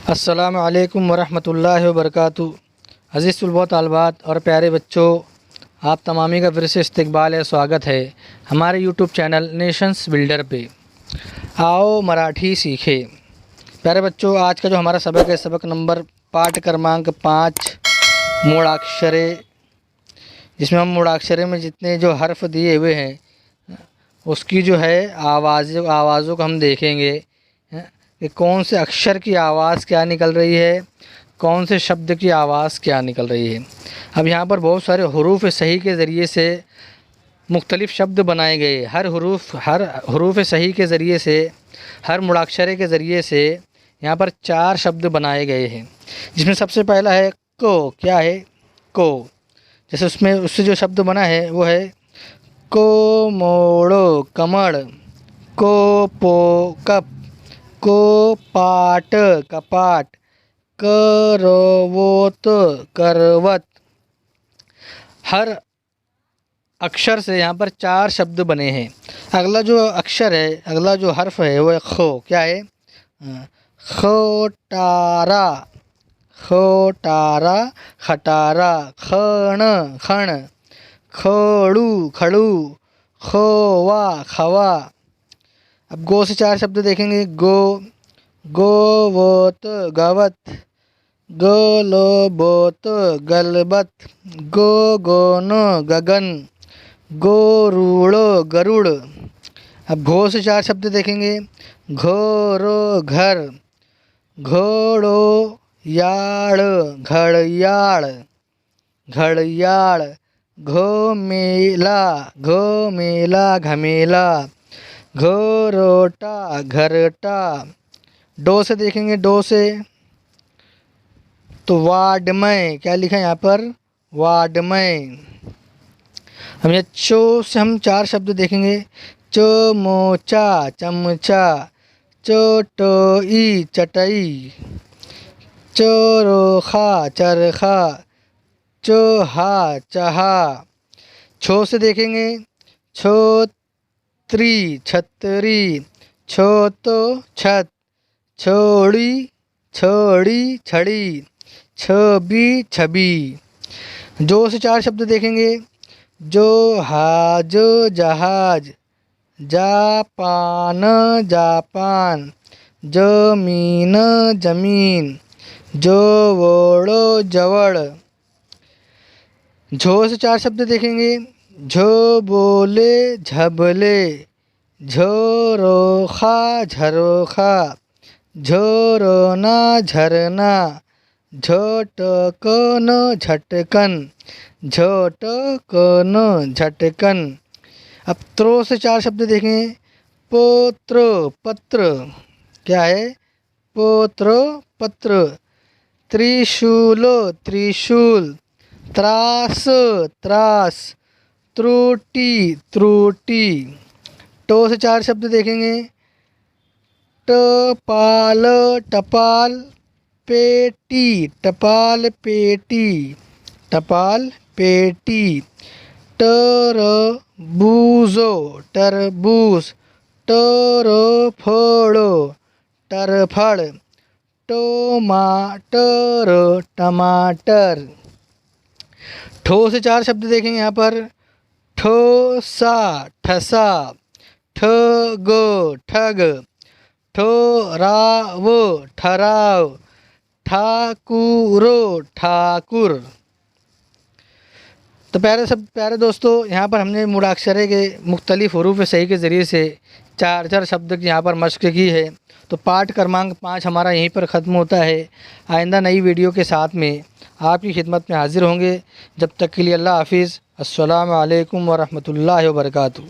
अस्सलामु अलैकुम वरहमतुल्लाहि वबरकातुहू। अज़ीज़ तलबा तालिबात और प्यारे बच्चों, आप तमामी का फिर से इस्तकबाल है, स्वागत है हमारे यूट्यूब चैनल नेशंस बिल्डर पे। आओ मराठी सीखे। प्यारे बच्चों, आज का जो हमारा सबक है, सबक नंबर पाठ क्रमांक 5 मूढ़ाक्षरे, जिसमें हम मूढ़ाक्षरे में जितने जो हर्फ दिए हुए हैं उसकी जो है आवाज़ों को हम देखेंगे कि कौन से अक्षर की आवाज़ क्या निकल रही है, कौन से शब्द की आवाज़ क्या निकल रही है। अब यहाँ पर बहुत सारे हुरूफ सही के ज़रिए से मुख्तलिफ़ शब्द बनाए गए। हर हुरूफ सही के ज़रिए से, हर मुड़ाक्षरे के ज़रिए से यहाँ पर 4 शब्द बनाए गए हैं, जिसमें सबसे पहला है को। क्या है? को। जैसे उससे जो शब्द बना है वो है को मोड़ो कमड़, को पो कप, को पाट कपाट, करोवोत करवत। हर अक्षर से यहाँ पर 4 शब्द बने हैं। अगला जो अक्षर है, अगला जो हर्फ है वो है खो। क्या है? खोटारा, खोटारा खटारा, खण खण, खड़ू खड़ू, खोवा खवा। अब गो से 4 शब्द देखेंगे। गो, गोवोत गवत, गोलोबोत गलबत, गो गोनो गगन, गोरूड़ो गरुड़। अब घो से 4 शब्द देखेंगे। घोरो घर, घोड़ो याड़, घड़ियाड़, घड़ियाड़, घोमेला, घोमेला घमेला, घोरोटा घरटा। डो से देखेंगे। डो से तो वाडमय। क्या लिखा है यहाँ पर? वाडमय। हम ये चो से हम 4 शब्द देखेंगे। चो मोचा चमचा, चोटोई चटई, चोरोखा चरखा, चोहा चहा। छो से देखेंगे। छोत्री छतरी, छोतो छत, छोड़ी छोड़ी छड़ी, छबी छबी। जो से 4 शब्द देखेंगे। जो हाज जहाज, जापान जापान, जमीन जमीन, जोवड़ो जवड़। झो से 4 शब्द देखेंगे। झो बोले झबले, झरोखा झरोखा, झरोना झरना, झटकन झटकन, झटकन झटकन। अब त्रो से 4 शब्द देखें। पोत्र पत्र। क्या है? पोत्र पत्र, त्रिशूल त्रिशूल, त्रास त्रास, त्रुटि त्रुटि। टो से 4 शब्द देखेंगे। टपाल टपाल, पेटी टपाल पेटी, टपाल पेटी। तरबूजो तरबूज, टरफड़ो टरफड़, टमाटर टमाटर। ठो से 4 शब्द देखेंगे यहाँ पर। ठोसा ठसा, ठगो ठग, ठोराव ठराव, ठाकुरो ठाकुर। तो प्यारे दोस्तों, यहाँ पर हमने मूढ़ाक्षरे के मुख्तलिफ़ हुरूफ सही के ज़रिए से 4 शब्द की यहाँ पर मश्क की है। तो पाठ क्रमांक 5 हमारा यहीं पर ख़त्म होता है। आइंदा नई वीडियो के साथ में आपकी खिदमत में हाज़िर होंगे। जब तक के लिए अल्लाह हाफ़िज़। अस्सलामु अलैकुम वरहमतुल्लाहि वबरकातुहू।